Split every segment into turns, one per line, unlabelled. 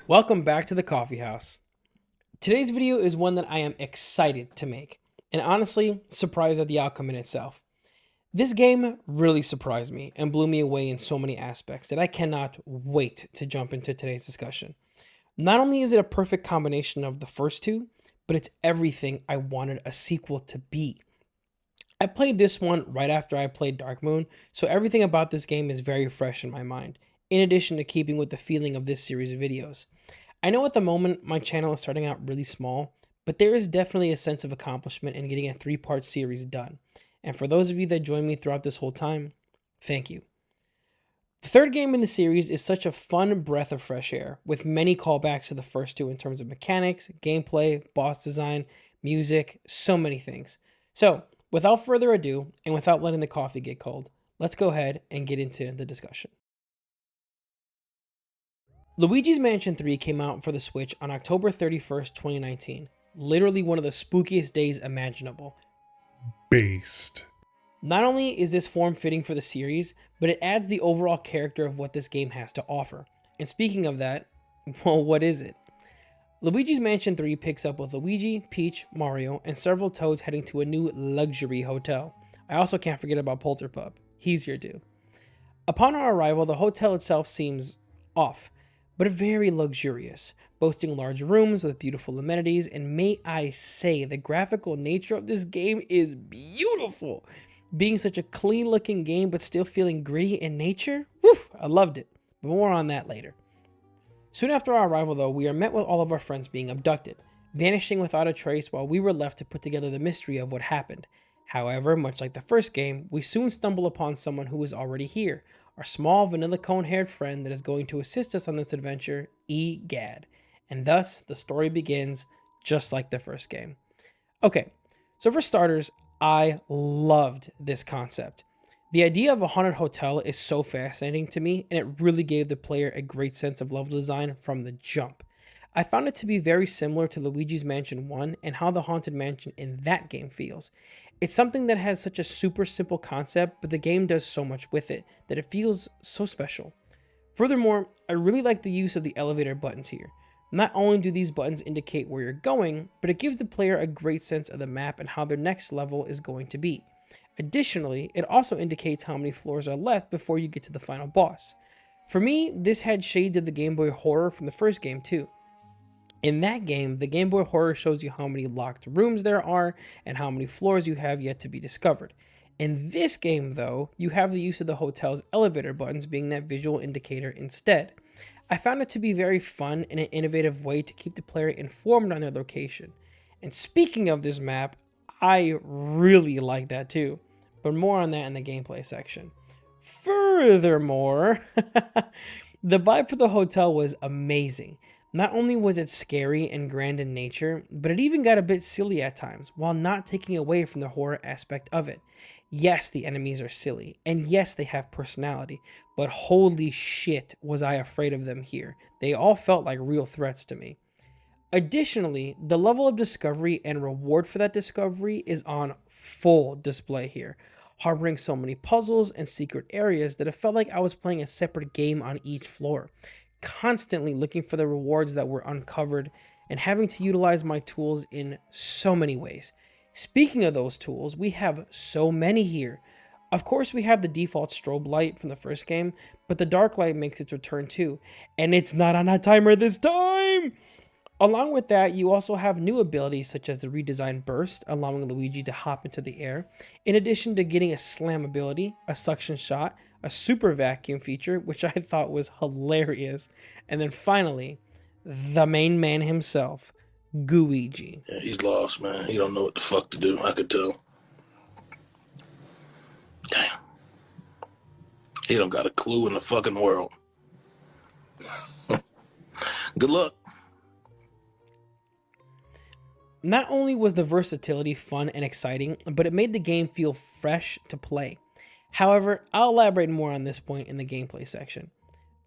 Welcome back to the coffee house. Today's video is one that I am excited to make, and honestly, surprised at the outcome in itself. This game really surprised me and blew me away in so many aspects that I cannot wait to jump into today's discussion. Not only is it a perfect combination of the first two, but it's everything I wanted a sequel to be. I played this one right after I played Dark Moon, so everything about this game is very fresh in my mind, in addition to keeping with the feeling of this series of videos. I know at the moment my channel is starting out really small, but there is definitely a sense of accomplishment in getting a 3-part series done. And for those of you that joined me throughout this whole time, thank you. The third game in the series is such a fun breath of fresh air, with many callbacks to the first two in terms of mechanics, gameplay, boss design, music, so many things. So, without further ado, and without letting the coffee get cold, let's go ahead and get into the discussion. Luigi's Mansion 3 came out for the Switch on October 31st, 2019. Literally one of the spookiest days imaginable.
Based.
Not only is this form-fitting for the series, but it adds the overall character of what this game has to offer. And speaking of that, well, what is it? Luigi's Mansion 3 picks up with Luigi, Peach, Mario, and several Toads heading to a new luxury hotel. I also can't forget about Polterpup. He's here too. Upon our arrival, the hotel itself seems off, but very luxurious, boasting large rooms with beautiful amenities, and may I say, the graphical nature of this game is beautiful. Being such a clean looking game, but still feeling gritty in nature, whew, I loved it, but more on that later. Soon after our arrival though, we are met with all of our friends being abducted, vanishing without a trace while we were left to put together the mystery of what happened. However, much like the first game, we soon stumble upon someone who is already here, our small vanilla cone-haired friend that is going to assist us on this adventure, Egad. And thus, the story begins just like the first game. Okay, so for starters, I loved this concept. The idea of a haunted hotel is so fascinating to me, and it really gave the player a great sense of level design from the jump. I found it to be very similar to Luigi's Mansion 1 and how the Haunted Mansion in that game feels. It's something that has such a super simple concept, but the game does so much with it that it feels so special. Furthermore, I really like the use of the elevator buttons here. Not only do these buttons indicate where you're going, but it gives the player a great sense of the map and how their next level is going to be. Additionally, it also indicates how many floors are left before you get to the final boss. For me, this had shades of the Game Boy Horror from the first game too. In that game, the Game Boy Horror shows you how many locked rooms there are and how many floors you have yet to be discovered. In this game, though, you have the use of the hotel's elevator buttons being that visual indicator instead. I found it to be very fun and an innovative way to keep the player informed on their location. And speaking of this map, I really like that too, but more on that in the gameplay section. Furthermore, the vibe for the hotel was amazing. Not only was it scary and grand in nature, but it even got a bit silly at times, while not taking away from the horror aspect of it. Yes, the enemies are silly, and yes, they have personality, but holy shit was I afraid of them here. They all felt like real threats to me. Additionally, the level of discovery and reward for that discovery is on full display here, harboring so many puzzles and secret areas that it felt like I was playing a separate game on each floor, constantly looking for the rewards that were uncovered and having to utilize my tools in so many ways. Speaking of those tools, we have so many here. Of course, we have the default strobe light from the first game, but the dark light makes its return too, and it's not on a timer this time! Along with that, you also have new abilities such as the redesigned burst, allowing Luigi to hop into the air, in addition to getting a slam ability, a suction shot, a super vacuum feature, which I thought was hilarious, and then finally, the main man himself, Gooigi.
Yeah, he's lost, man. He don't know what the fuck to do. I could tell. Damn. He don't got a clue in the fucking world. Good luck.
Not only was the versatility fun and exciting, but it made the game feel fresh to play. However, I'll elaborate more on this point in the gameplay section.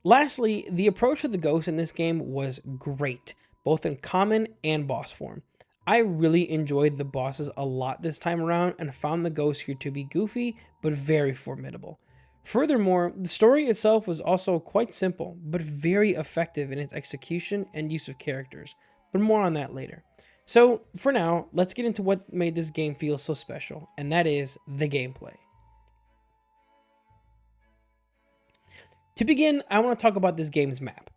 Lastly, the approach to the ghosts in this game was great, both in common and boss form. I really enjoyed the bosses a lot this time around and found the ghosts here to be goofy, but very formidable. Furthermore, the story itself was also quite simple, but very effective in its execution and use of characters, but more on that later. So, for now, let's get into what made this game feel so special, and that is the gameplay. To begin, I want to talk about this game's map.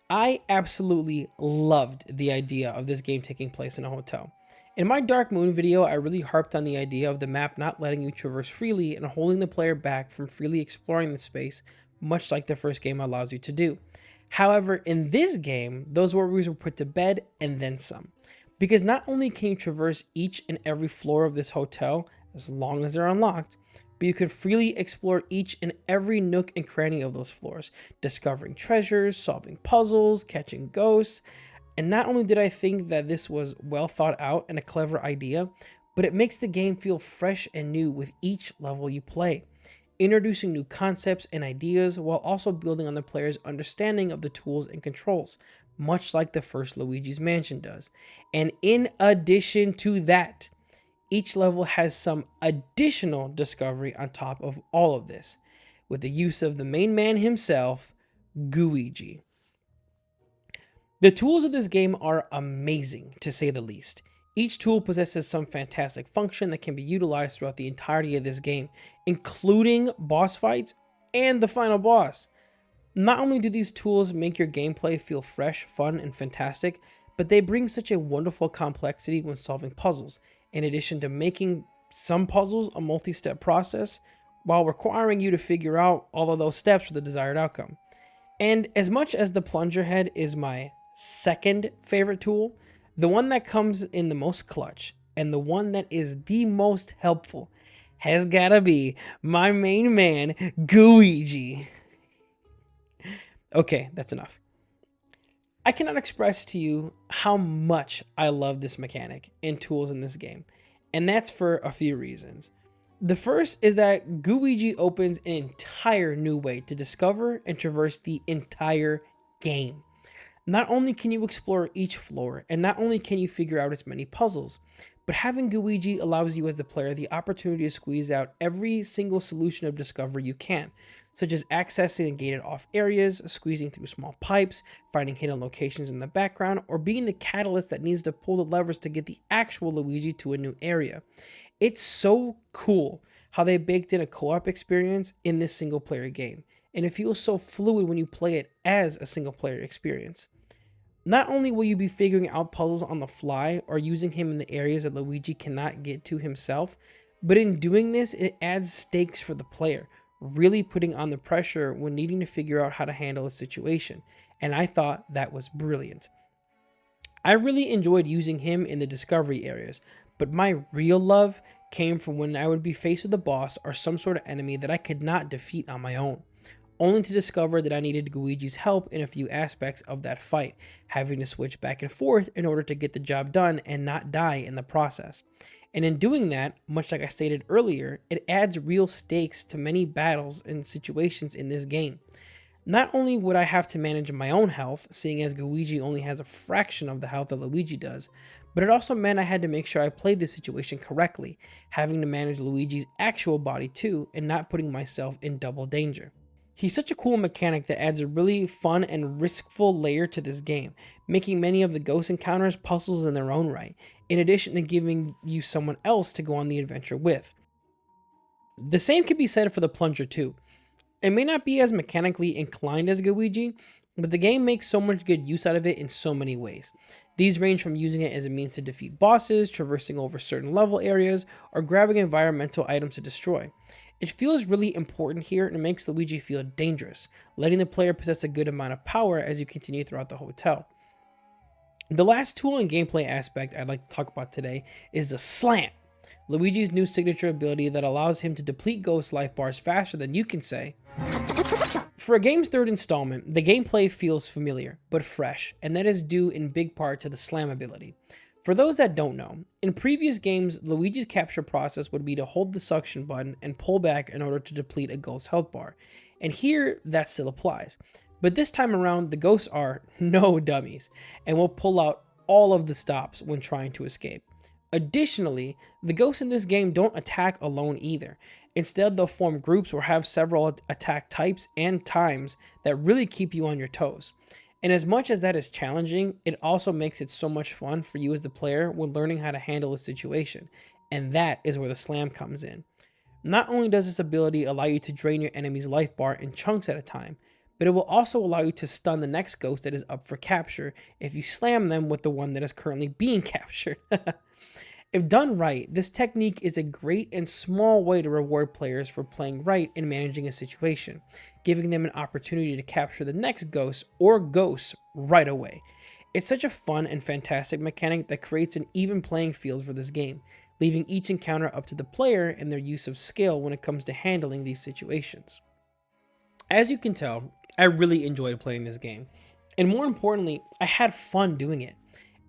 I absolutely loved the idea of this game taking place in a hotel. In my Dark Moon video, I really harped on the idea of the map not letting you traverse freely and holding the player back from freely exploring the space, much like the first game allows you to do. However, in this game, those worries were put to bed and then some. Because not only can you traverse each and every floor of this hotel, as long as they're unlocked, but you can freely explore each and every nook and cranny of those floors, discovering treasures, solving puzzles, catching ghosts. And not only did I think that this was well thought out and a clever idea, but it makes the game feel fresh and new with each level you play, introducing new concepts and ideas while also building on the player's understanding of the tools and controls, much like the first Luigi's Mansion does. And in addition to that, each level has some additional discovery on top of all of this, with the use of the main man himself, Luigi. The tools of this game are amazing, to say the least. Each tool possesses some fantastic function that can be utilized throughout the entirety of this game, including boss fights and the final boss. Not only do these tools make your gameplay feel fresh, fun, and fantastic, but they bring such a wonderful complexity when solving puzzles, in addition to making some puzzles a multi-step process, while requiring you to figure out all of those steps for the desired outcome. And as much as the plunger head is my second favorite tool, the one that comes in the most clutch, and the one that is the most helpful, has gotta be my main man, Luigi. Okay, that's enough. I cannot express to you how much I love this mechanic and tools in this game, and that's for a few reasons. The first is that Luigi opens an entire new way to discover and traverse the entire game. Not only can you explore each floor, and not only can you figure out as many puzzles, but having Luigi allows you as the player the opportunity to squeeze out every single solution of discovery you can, such as accessing gated off areas, squeezing through small pipes, finding hidden locations in the background, or being the catalyst that needs to pull the levers to get the actual Luigi to a new area. It's so cool how they baked in a co-op experience in this single player game, and it feels so fluid when you play it as a single player experience. Not only will you be figuring out puzzles on the fly or using him in the areas that Luigi cannot get to himself, but in doing this, it adds stakes for the player, really putting on the pressure when needing to figure out how to handle a situation, and I thought that was brilliant. I really enjoyed using him in the discovery areas, but my real love came from when I would be faced with a boss or some sort of enemy that I could not defeat on my own, only to discover that I needed Luigi's help in a few aspects of that fight, having to switch back and forth in order to get the job done and not die in the process. And in doing that, much like I stated earlier, it adds real stakes to many battles and situations in this game. Not only would I have to manage my own health, seeing as Luigi only has a fraction of the health that Luigi does, but it also meant I had to make sure I played the situation correctly, having to manage Luigi's actual body too, and not putting myself in double danger. He's such a cool mechanic that adds a really fun and riskful layer to this game, making many of the ghost encounters puzzles in their own right, in addition to giving you someone else to go on the adventure with. The same can be said for the plunger too. It may not be as mechanically inclined as Luigi, but the game makes so much good use out of it in so many ways. These range from using it as a means to defeat bosses, traversing over certain level areas, or grabbing environmental items to destroy. It feels really important here and it makes Luigi feel dangerous, letting the player possess a good amount of power as you continue throughout the hotel. The last tool and gameplay aspect I'd like to talk about today is the Slam, Luigi's new signature ability that allows him to deplete ghost life bars faster than you can say. For a game's third installment, the gameplay feels familiar, but fresh, and that is due in big part to the Slam ability. For those that don't know, in previous games, Luigi's capture process would be to hold the suction button and pull back in order to deplete a ghost's health bar, and here that still applies. But this time around, the ghosts are no dummies, and will pull out all of the stops when trying to escape. Additionally, the ghosts in this game don't attack alone either. Instead, they'll form groups or have several attack types and times that really keep you on your toes. And as much as that is challenging, it also makes it so much fun for you as the player when learning how to handle a situation. And that is where the slam comes in. Not only does this ability allow you to drain your enemy's life bar in chunks at a time, but it will also allow you to stun the next ghost that is up for capture if you slam them with the one that is currently being captured. If done right, this technique is a great and small way to reward players for playing right and managing a situation, giving them an opportunity to capture the next ghost or ghosts right away. It's such a fun and fantastic mechanic that creates an even playing field for this game, leaving each encounter up to the player and their use of skill when it comes to handling these situations. As you can tell, I really enjoyed playing this game, and more importantly, I had fun doing it.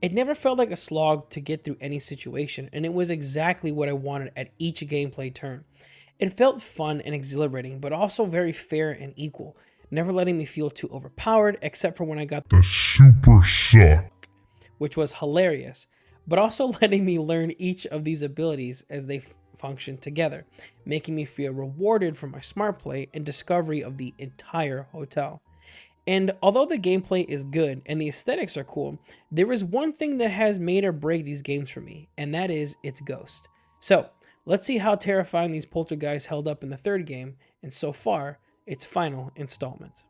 It never felt like a slog to get through any situation, and it was exactly what I wanted at each gameplay turn. It felt fun and exhilarating, but also very fair and equal, never letting me feel too overpowered, except for when I got
The super suck.
which was hilarious, but also letting me learn each of these abilities as they function together, making me feel rewarded for my smart play and discovery of the entire hotel. And although the gameplay is good and the aesthetics are cool, there is one thing that has made or break these games for me, and that is its ghost. So, let's see how terrifying these poltergeists held up in the third game, and so far, its final installment.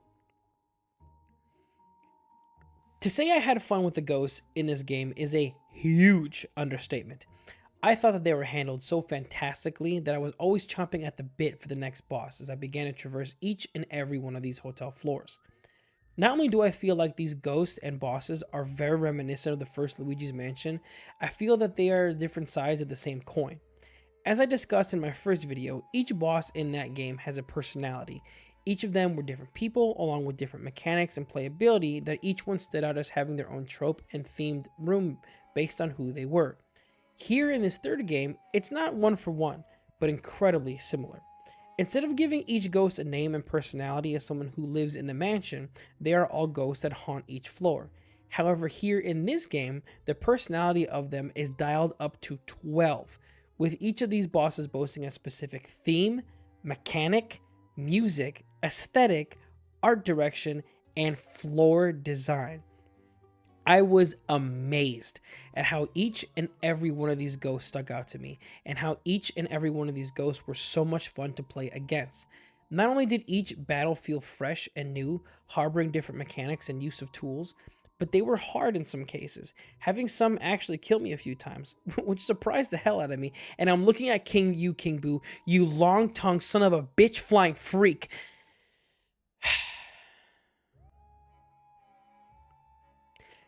To say I had fun with the ghosts in this game is a huge understatement. I thought that they were handled so fantastically that I was always chomping at the bit for the next boss as I began to traverse each and every one of these hotel floors. Not only do I feel like these ghosts and bosses are very reminiscent of the first Luigi's Mansion, I feel that they are different sides of the same coin. As I discussed in my first video, each boss in that game has a personality. Each of them were different people, along with different mechanics and playability that each one stood out as having their own trope and themed room based on who they were. Here in this third game, it's not one for one, but incredibly similar. Instead of giving each ghost a name and personality as someone who lives in the mansion, they are all ghosts that haunt each floor. However, here in this game, the personality of them is dialed up to 12, with each of these bosses boasting a specific theme, mechanic, music, aesthetic, art direction, and floor design. I was amazed at how each and every one of these ghosts stuck out to me, and how each and every one of these ghosts were so much fun to play against. Not only did each battle feel fresh and new, harboring different mechanics and use of tools, but they were hard in some cases, having some actually kill me a few times, which surprised the hell out of me. And I'm looking at King Boo, you long-tongued son of a bitch flying freak.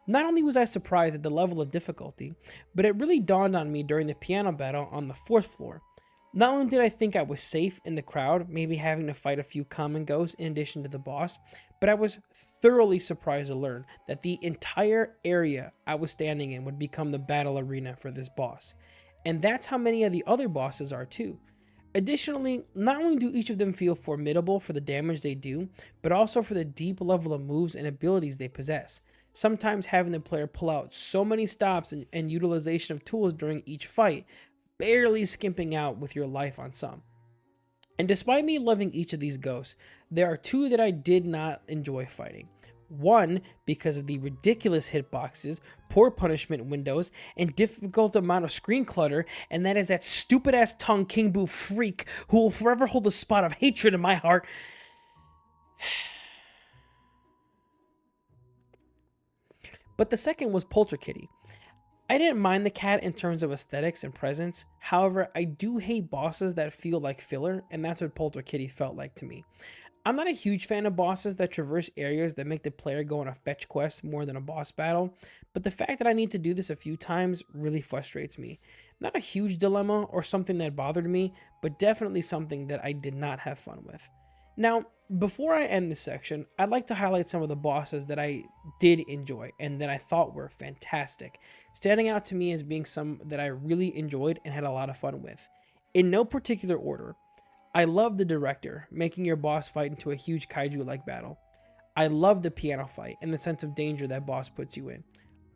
Not only was I surprised at the level of difficulty, but it really dawned on me during the piano battle on the fourth floor. Not only did I think I was safe in the crowd, maybe having to fight a few common ghosts in addition to the boss, but I was thoroughly surprised to learn that the entire area I was standing in would become the battle arena for this boss. And that's how many of the other bosses are too. Additionally, not only do each of them feel formidable for the damage they do, but also for the deep level of moves and abilities they possess. Sometimes having the player pull out so many stops and utilization of tools during each fight, barely skimping out with your life on some. And despite me loving each of these ghosts, there are two that I did not enjoy fighting. One, because of the ridiculous hitboxes, poor punishment windows, and difficult amount of screen clutter, and that is that stupid ass tongue King Boo freak who will forever hold a spot of hatred in my heart. But the second was Polterkitty. I didn't mind the cat in terms of aesthetics and presence, however, I do hate bosses that feel like filler, and that's what Polterkitty felt like to me. I'm not a huge fan of bosses that traverse areas that make the player go on a fetch quest more than a boss battle, but the fact that I need to do this a few times really frustrates me. Not a huge dilemma or something that bothered me, but definitely something that I did not have fun with. Now, before I end this section, I'd like to highlight some of the bosses that I did enjoy and that I thought were fantastic, standing out to me as being some that I really enjoyed and had a lot of fun with. In no particular order, I love the director, making your boss fight into a huge kaiju-like battle. I love the piano fight and the sense of danger that boss puts you in.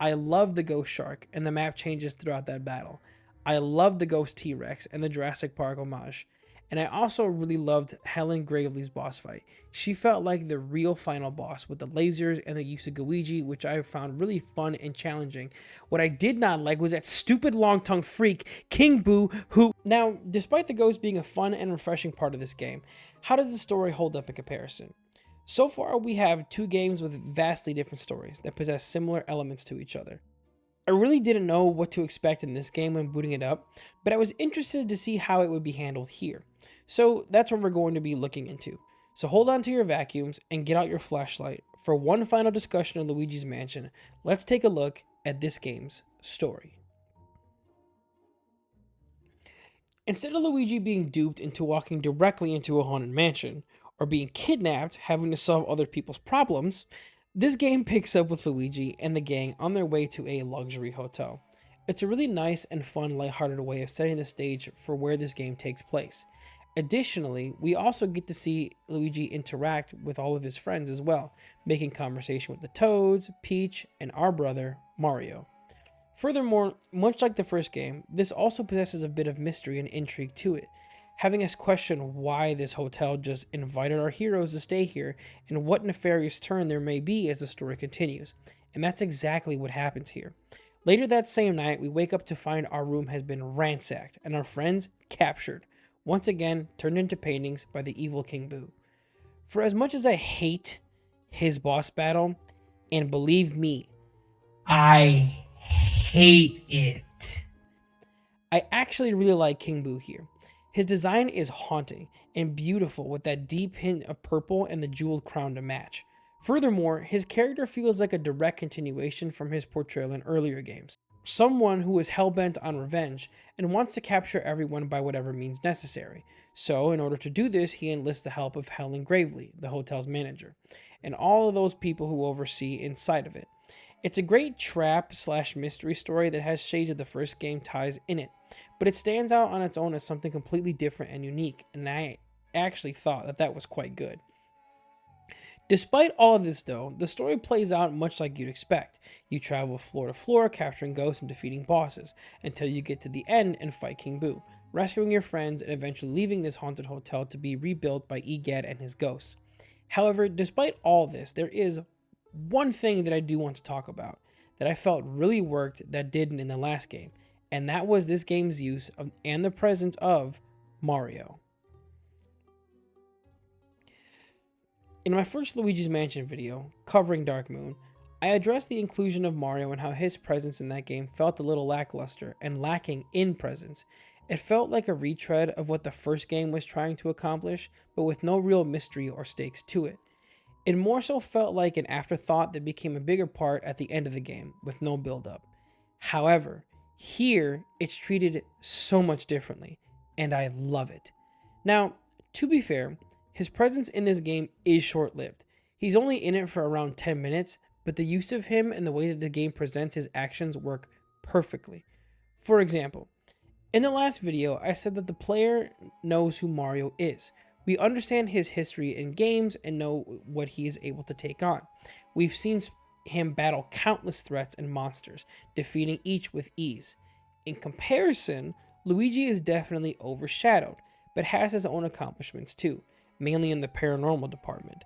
I love the ghost shark and the map changes throughout that battle. I loved the Ghost T-Rex and the Jurassic Park homage. And I also really loved Helen Gravely's boss fight. She felt like the real final boss with the lasers and the use of Luigi, which I found really fun and challenging. What I did not like was that stupid long-tongued freak, King Boo, who... Now, despite the ghost being a fun and refreshing part of this game, how does the story hold up in comparison? So far, we have two games with vastly different stories that possess similar elements to each other. I really didn't know what to expect in this game when booting it up, but I was interested to see how it would be handled here. So that's what we're going to be looking into. So hold on to your vacuums and get out your flashlight. For one final discussion of Luigi's Mansion, let's take a look at this game's story. Instead of Luigi being duped into walking directly into a haunted mansion, or being kidnapped having to solve other people's problems, this game picks up with Luigi and the gang on their way to a luxury hotel. It's a really nice and fun, lighthearted way of setting the stage for where this game takes place. Additionally, we also get to see Luigi interact with all of his friends as well, making conversation with the Toads, Peach, and our brother, Mario. Furthermore, much like the first game, this also possesses a bit of mystery and intrigue to it, having us question why this hotel just invited our heroes to stay here and what nefarious turn there may be as the story continues. And that's exactly what happens here. Later that same night, we wake up to find our room has been ransacked and our friends captured, once again turned into paintings by the evil King Boo. For as much as I hate his boss battle, and believe me, I hate it, I actually really like King Boo here. His design is haunting and beautiful with that deep hint of purple and the jeweled crown to match. Furthermore, his character feels like a direct continuation from his portrayal in earlier games. Someone who is hell-bent on revenge and wants to capture everyone by whatever means necessary. So, in order to do this, he enlists the help of Helen Gravely, the hotel's manager, and all of those people who oversee inside of it. It's a great trap/mystery story that has shades of the first game ties in it, but it stands out on its own as something completely different and unique, and I actually thought that was quite good. Despite all of this though, the story plays out much like you'd expect. You travel floor to floor, capturing ghosts and defeating bosses, until you get to the end and fight King Boo, rescuing your friends and eventually leaving this haunted hotel to be rebuilt by Egad and his ghosts. However, despite all this, there is one thing that I do want to talk about that I felt really worked that didn't in the last game, and that was this game's use of and the presence of Mario. In my first Luigi's Mansion video, covering Dark Moon, I addressed the inclusion of Mario and how his presence in that game felt a little lackluster and lacking in presence. It felt like a retread of what the first game was trying to accomplish, but with no real mystery or stakes to it. It more so felt like an afterthought that became a bigger part at the end of the game, with no build-up. However, here, it's treated so much differently, and I love it. Now, to be fair, his presence in this game is short-lived. He's only in it for around 10 minutes, but the use of him and the way that the game presents his actions work perfectly. For example, in the last video, I said that the player knows who Mario is. We understand his history in games and know what he is able to take on. We've seen him battle countless threats and monsters, defeating each with ease. In comparison, Luigi is definitely overshadowed, but has his own accomplishments too, mainly in the paranormal department.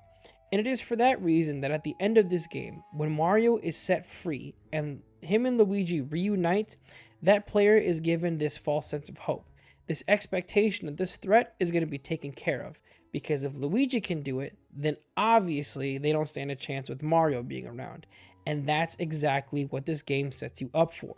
And it is for that reason that at the end of this game, when Mario is set free and him and Luigi reunite, that player is given this false sense of hope, this expectation that this threat is going to be taken care of, because if Luigi can do it, then obviously they don't stand a chance with Mario being around, and that's exactly what this game sets you up for.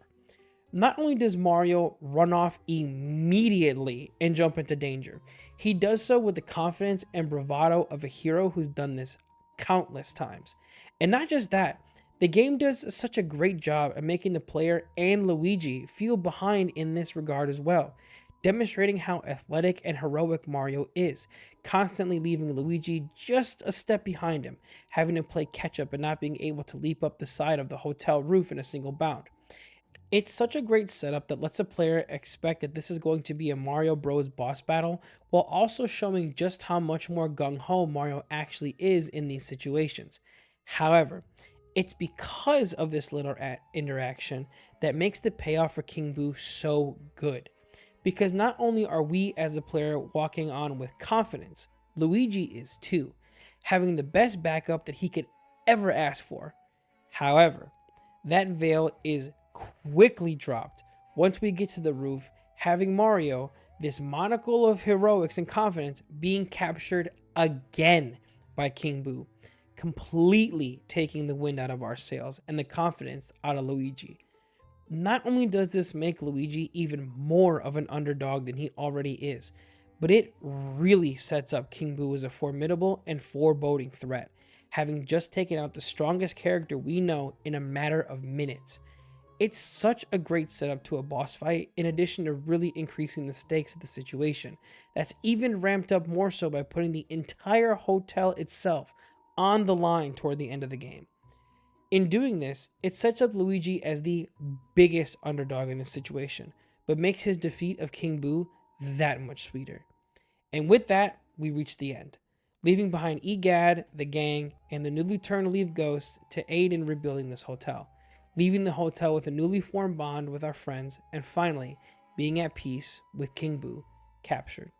Not only does Mario run off immediately and jump into danger, he does so with the confidence and bravado of a hero who's done this countless times. And not just that, the game does such a great job at making the player and Luigi feel behind in this regard as well, demonstrating how athletic and heroic Mario is, constantly leaving Luigi just a step behind him, having to play catch up and not being able to leap up the side of the hotel roof in a single bound. It's such a great setup that lets a player expect that this is going to be a Mario Bros boss battle, while also showing just how much more gung-ho Mario actually is in these situations. However, It's because of this little interaction that makes the payoff for King Boo so good. Because not only are we as a player walking on with confidence, Luigi is too, having the best backup that he could ever ask for. However, that veil is quickly dropped once we get to the roof, having Mario, this monocle of heroics and confidence, being captured again by King Boo, completely taking the wind out of our sails and the confidence out of Luigi. Not only does this make Luigi even more of an underdog than he already is, but it really sets up King Boo as a formidable and foreboding threat, having just taken out the strongest character we know in a matter of minutes. It's such a great setup to a boss fight, in addition to really increasing the stakes of the situation. That's even ramped up more so by putting the entire hotel itself on the line toward the end of the game. In doing this, it sets up Luigi as the biggest underdog in this situation, but makes his defeat of King Boo that much sweeter. And with that, we reach the end, leaving behind Egad, the gang, and the newly turned Leaf Ghost to aid in rebuilding this hotel, leaving the hotel with a newly formed bond with our friends, and finally being at peace with King Boo captured.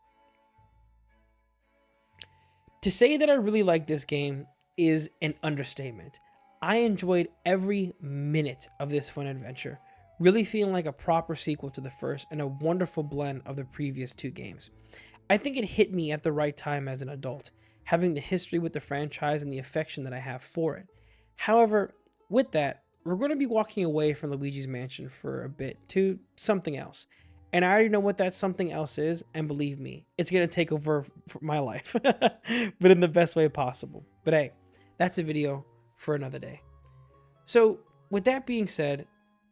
To say that I really like this game is an understatement. I enjoyed every minute of this fun adventure, really feeling like a proper sequel to the first and a wonderful blend of the previous two games. I think it hit me at the right time as an adult, having the history with the franchise and the affection that I have for it. However, with that, we're going to be walking away from Luigi's Mansion for a bit to something else. And I already know what that something else is, and believe me, it's going to take over my life, but in the best way possible. But hey, that's a video for another day. So, with that being said,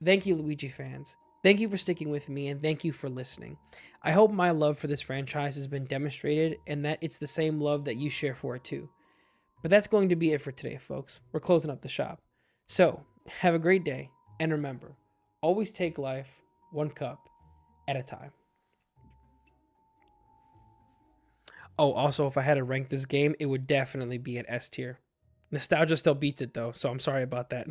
thank you, Luigi fans. Thank you for sticking with me, and thank you for listening. I hope my love for this franchise has been demonstrated, and that it's the same love that you share for it too. But that's going to be it for today, folks. We're closing up the shop. So, have a great day, and remember, always take life one cup at a time. Oh, also, if I had to rank this game, it would definitely be an S tier. Nostalgia still beats it though, so I'm sorry about that.